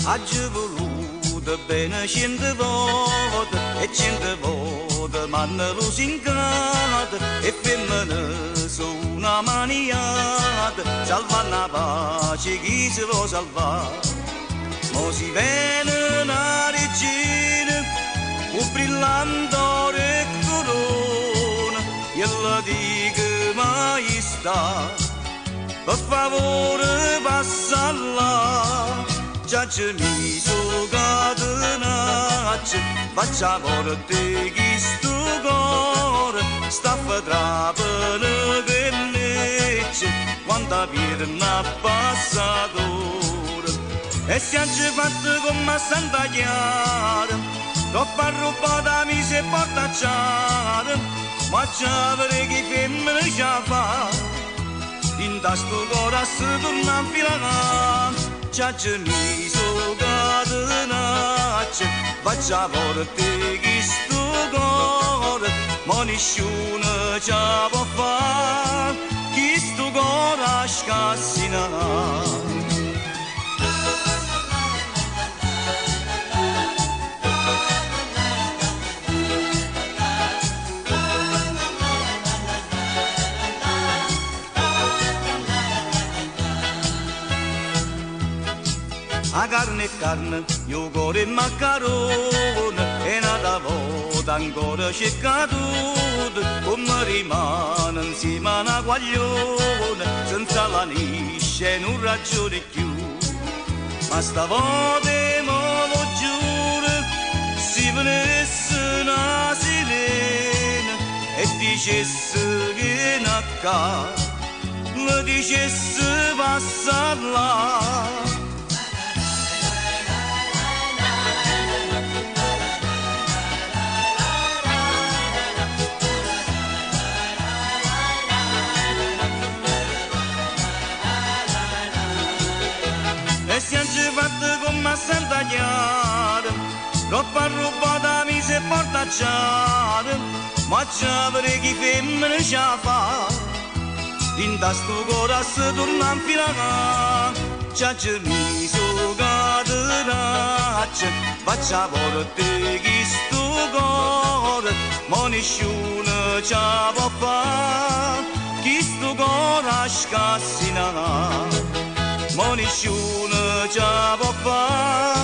Agiu voluto bene scende voto e cento voto m'hanno lusingato e femmine su una maniata salva la pace chi si vuole salvare. Mo si viene una regina un brillante corona e la dico maestà per favore passa là. Giacemi su catenaccia, faccia morte chi sto cuore, sta trapano che legge, quanta pierna passatore. E si hanno fatto come Santa Chiara, troppo rubata mi si porta a ciara, ma già vedere che femmina ci fa, in tasto cuore si torna a filare. Giacemi su catenaccia, faccia forte chi sto cuore, ma nessuno ce la può fare, chi sto cuore scassina. A carne e carne, io cuore e maccarone, e nata volta ancora c'è caduto, come rimane insieme a una guaglione, senza la nisce non ragione più. Ma stavolta me lo giuro, si venisse una sirena e dicesse vieni a casa, le dicesse passa là. E si hanno fatto come Santa Chiara, troppo rubata mi si porta a ciara, ma già vedere chi femmina ce la fa, in tasto cuore si torna a infilare. Giacemi su catenaccia, faccia forte chi sto cuore, ma nessuno ce la può fare, chi sto cuore scassina. Ma nessuno ce la può fare.